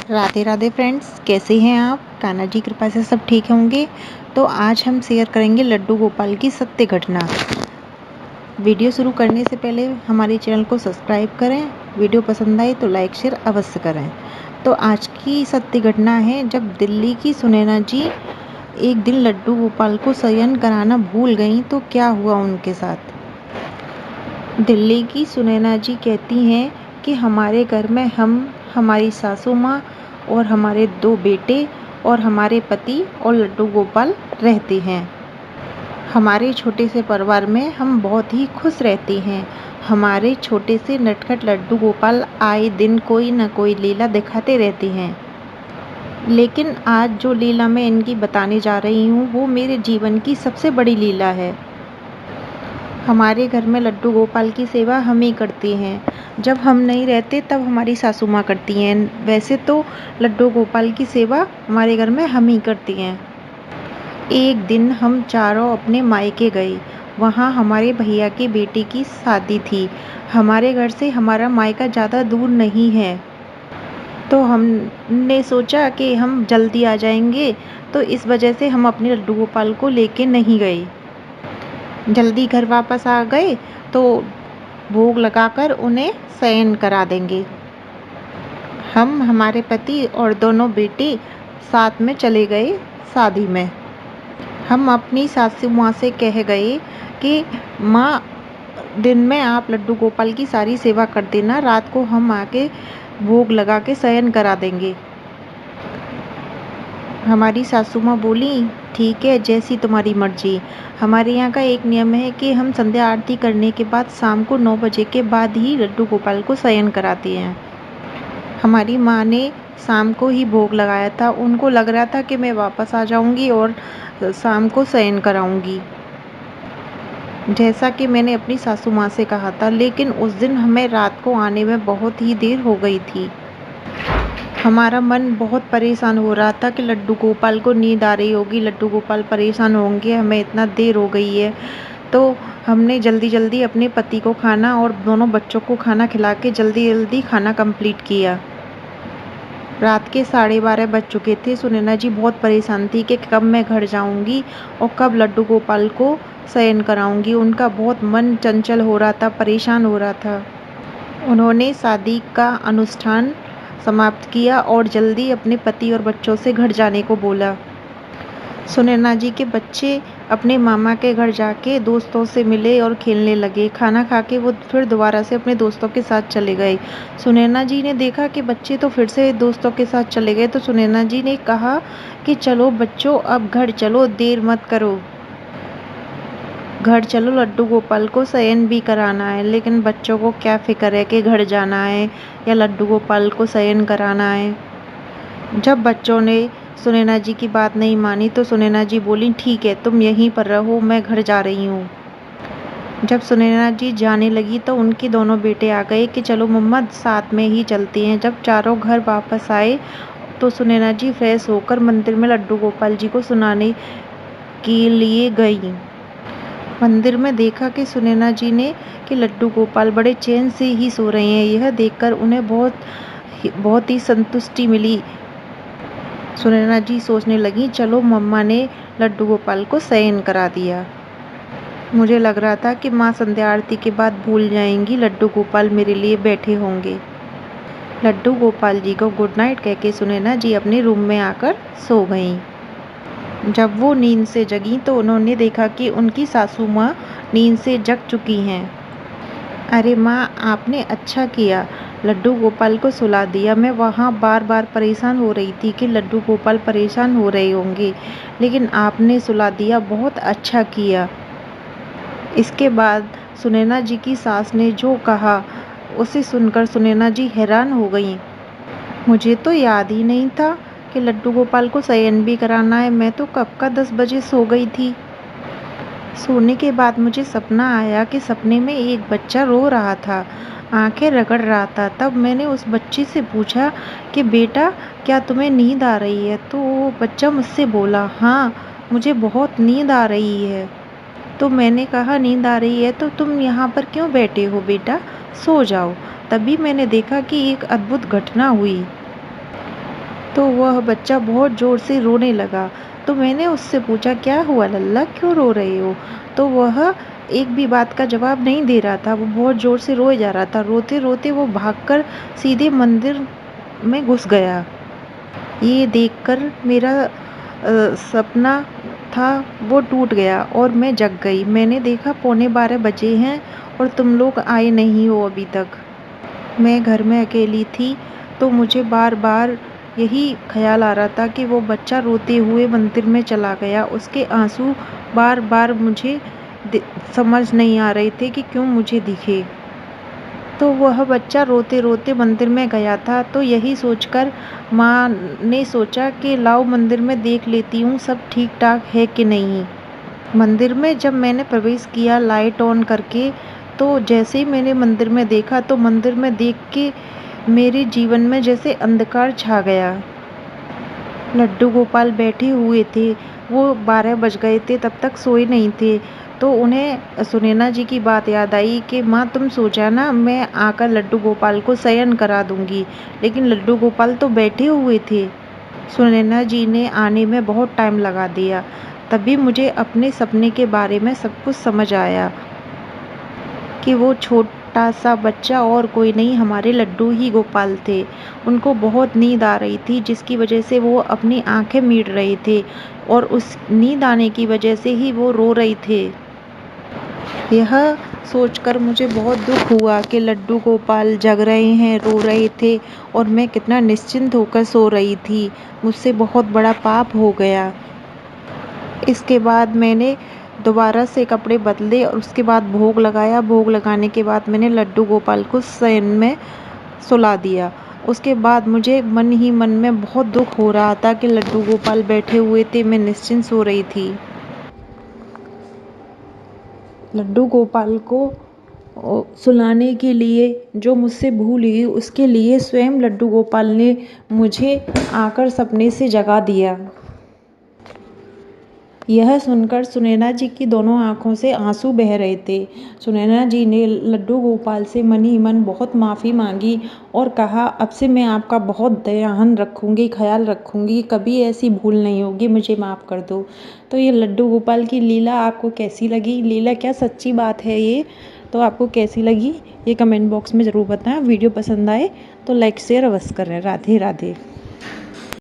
Radhe Radhe friends, कैसे हैं आप? कान्हा जी कृपा से सब ठीक होंगे। तो आज हम शेयर करेंगे लड्डू गोपाल की सत्य घटना। वीडियो शुरू करने से पहले हमारे चैनल को सब्सक्राइब करें। वीडियो पसंद आए तो लाइक शेयर अवश्य करें। तो आज की सत्य घटना है, जब दिल्ली की सुनैना जी एक दिन लड्डू गोपाल को शयन कराना भूल गईं तो क्या हुआ उनके साथ। दिल्ली की सुनैना जी कहती हैं कि हमारे घर में हमारी सासू माँ और हमारे 2 बेटे और हमारे पति और लड्डू गोपाल रहते हैं। हमारे छोटे से परिवार में हम बहुत ही खुश रहते हैं। हमारे छोटे से नटखट लड्डू गोपाल आए दिन कोई न कोई लीला दिखाते रहते हैं। लेकिन आज जो लीला मैं इनकी बताने जा रही हूँ वो मेरे जीवन की सबसे बड़ी लीला है। हमारे घर में लड्डू गोपाल की सेवा हम ही करते हैं। जब हम नहीं रहते तब हमारी सासू माँ करती हैं। वैसे तो लड्डू गोपाल की सेवा हमारे घर में हम ही करती हैं। एक दिन हम चारों अपने मायके गए। वहाँ हमारे भैया के बेटे की शादी थी। हमारे घर से हमारा मायका ज़्यादा दूर नहीं है, तो हमने सोचा कि हम जल्दी आ जाएंगे, तो इस वजह से हम अपने लड्डू गोपाल को लेके नहीं गए। जल्दी घर वापस आ गए तो भोग लगाकर उन्हें शयन करा देंगे। हम, हमारे पति और दोनों बेटे साथ में चले गए शादी में। हम अपनी सासू माँ से कह गए कि माँ, दिन में आप लड्डू गोपाल की सारी सेवा कर देना, रात को हम आके भोग लगा के शयन करा देंगे। हमारी सासू माँ बोली, ठीक है, जैसी तुम्हारी मर्जी। हमारे यहाँ का एक नियम है कि हम संध्या आरती करने के बाद शाम को 9 बजे के बाद ही लड्डू गोपाल को शयन कराते हैं। हमारी माँ ने शाम को ही भोग लगाया था। उनको लग रहा था कि मैं वापस आ जाऊंगी और शाम को शयन कराऊंगी, जैसा कि मैंने अपनी सासू माँ से कहा था। लेकिन उस दिन हमें रात को आने में बहुत ही देर हो गई थी। हमारा मन बहुत परेशान हो रहा था कि लड्डू गोपाल को नींद आ रही होगी, लड्डू गोपाल परेशान होंगे, हमें इतना देर हो गई है। तो हमने जल्दी जल्दी अपने पति को खाना और दोनों बच्चों को खाना खिला के जल्दी जल्दी खाना कंप्लीट किया। रात के 12:30 बज चुके थे। सुनैना जी बहुत परेशान थी कि कब मैं घर जाऊंगी और कब लड्डू गोपाल को शयन कराऊंगी। उनका बहुत मन चंचल हो रहा था, परेशान हो रहा था। उन्होंने शादी का अनुष्ठान समाप्त किया और जल्दी अपने पति और बच्चों से घर जाने को बोला। सुनैना जी के बच्चे अपने मामा के घर जाके दोस्तों से मिले और खेलने लगे। खाना खा के वो फिर दोबारा से अपने दोस्तों के साथ चले गए। सुनैना जी ने देखा कि बच्चे तो फिर से दोस्तों के साथ चले गए, तो सुनैना जी ने कहा कि चलो बच्चों, अब घर चलो, देर मत करो, घर चलो, लड्डू गोपाल को शयन भी कराना है। लेकिन बच्चों को क्या फिक्र है कि घर जाना है या लड्डू गोपाल को शयन कराना है। जब बच्चों ने सुनैना जी की बात नहीं मानी तो सुनैना जी बोली, ठीक है, तुम यहीं पर रहो, मैं घर जा रही हूँ। जब सुनैना जी जाने लगी तो उनके दोनों बेटे आ गए कि चलो मम्मा, साथ में ही चलते हैं। जब चारों घर वापस आए तो सुनैना जी फ्रेश होकर मंदिर में लड्डू गोपाल जी को सुनाने के लिए गई। मंदिर में देखा कि सुनैना जी ने कि लड्डू गोपाल बड़े चैन से ही सो रहे हैं। यह देखकर उन्हें बहुत ही संतुष्टि मिली। सुनैना जी सोचने लगी, चलो मम्मा ने लड्डू गोपाल को शयन करा दिया। मुझे लग रहा था कि माँ संध्या आरती के बाद भूल जाएंगी, लड्डू गोपाल मेरे लिए बैठे होंगे। लड्डू गोपाल जी को गुड नाइट कह के सुनैना जी अपने रूम में आकर सो गईं। जब वो नींद से जगी तो उन्होंने देखा कि उनकी सासू माँ नींद से जग चुकी हैं। अरे माँ, आपने अच्छा किया, लड्डू गोपाल को सुला दिया। मैं वहाँ बार बार परेशान हो रही थी कि लड्डू गोपाल परेशान हो रहे होंगे, लेकिन आपने सुला दिया, बहुत अच्छा किया। इसके बाद सुनैना जी की सास ने जो कहा उसे सुनकर सुनैना जी हैरान हो गईं। मुझे तो याद ही नहीं था कि लड्डू गोपाल को शयन भी कराना है। मैं तो कब का 10 बजे सो गई थी। सोने के बाद मुझे सपना आया कि सपने में एक बच्चा रो रहा था, आंखें रगड़ रहा था। तब मैंने उस बच्चे से पूछा कि बेटा, क्या तुम्हें नींद आ रही है? तो वो बच्चा मुझसे बोला, हाँ, मुझे बहुत नींद आ रही है। तो मैंने कहा, नींद आ रही है तो तुम यहाँ पर क्यों बैठे हो बेटा, सो जाओ। तभी मैंने देखा कि एक अद्भुत घटना हुई। तो वह बच्चा बहुत ज़ोर से रोने लगा। तो मैंने उससे पूछा, क्या हुआ लल्ला, क्यों रो रहे हो? तो वह एक भी बात का जवाब नहीं दे रहा था, वो बहुत ज़ोर से रोए जा रहा था। रोते-रोते वो भागकर सीधे मंदिर में घुस गया। ये देखकर मेरा सपना था वो टूट गया और मैं जग गई। मैंने देखा 11:15 बजे हैं और तुम लोग आए नहीं हो अभी तक। मैं घर में अकेली थी, तो मुझे बार-बार यही ख़्याल आ रहा था कि वो बच्चा रोते हुए मंदिर में चला गया। उसके आँसू बार-बार मुझे समझ नहीं आ रहे थे कि क्यों मुझे दिखे। तो वह बच्चा रोते-रोते मंदिर में गया था, तो यही सोचकर माँ ने सोचा कि लाओ मंदिर में देख लेती हूँ सब ठीक-ठाक है कि नहीं। मंदिर में जब मैंने प्रवेश किया लाइट ऑन करके, तो जैसे ही मैंने मंदिर में देखा तो मंदिर में देख के मेरे जीवन में जैसे अंधकार छा गया। लड्डू गोपाल बैठे हुए थे, वो 12 बज गए थे, तब तक सोए नहीं थे। तो उन्हें सुनैना जी की बात याद आई कि माँ तुम सो जाना, मैं आकर लड्डू गोपाल को शयन करा दूँगी। लेकिन लड्डू गोपाल तो बैठे हुए थे। सुनैना जी ने आने में बहुत टाइम लगा दिया। तभी मुझे अपने सपने के बारे में सब कुछ समझ आया कि वो छोटा सा बच्चा और कोई नहीं, हमारे लड्डू ही गोपाल थे। उनको बहुत नींद आ रही थी, जिसकी वजह से वो अपनी आंखें मीट रहे थे और उस नींद आने की वजह से ही वो रो रहे थे। यह सोचकर मुझे बहुत दुख हुआ कि लड्डू गोपाल जग रहे हैं, रो रहे थे और मैं कितना निश्चिंत होकर सो रही थी। मुझसे बहुत बड़ा पाप हो गया। इसके बाद मैंने दोबारा से कपड़े बदले और उसके बाद भोग लगाया। भोग लगाने के बाद मैंने लड्डू गोपाल को शयन में सुला दिया। उसके बाद मुझे मन ही मन में बहुत दुख हो रहा था कि लड्डू गोपाल बैठे हुए थे, मैं निश्चिंत सो रही थी। लड्डू गोपाल को सुलाने के लिए जो मुझसे भूल हुई, उसके लिए स्वयं लड्डू गोपाल ने मुझे आकर सपने से जगा दिया। यह सुनकर सुनैना जी की दोनों आँखों से आंसू बह रहे थे। सुनैना जी ने लड्डू गोपाल से मन ही मन बहुत माफ़ी मांगी और कहा, अब से मैं आपका बहुत ध्यान रखूँगी, ख्याल रखूँगी, कभी ऐसी भूल नहीं होगी, मुझे माफ़ कर दो। तो ये लड्डू गोपाल की लीला आपको कैसी लगी? लीला क्या सच्ची बात है ये? तो आपको कैसी लगी ये कमेंट बॉक्स में ज़रूर बताएं। वीडियो पसंद आए तो लाइक शेयर अवश्य करें। राधे राधे।